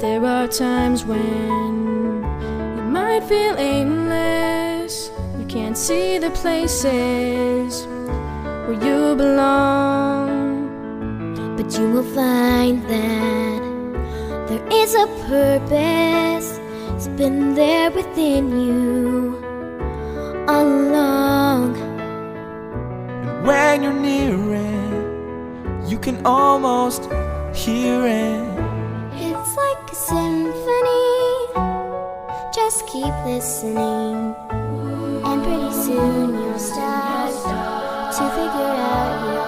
There are times when you might feel aimless. You can't see the places where you belong, but you will find that there is a purpose. It's been there within you all along. And when you're near it, you can almost hear it. It's like a symphony. Just keep listening, and pretty soon you'll start to figure out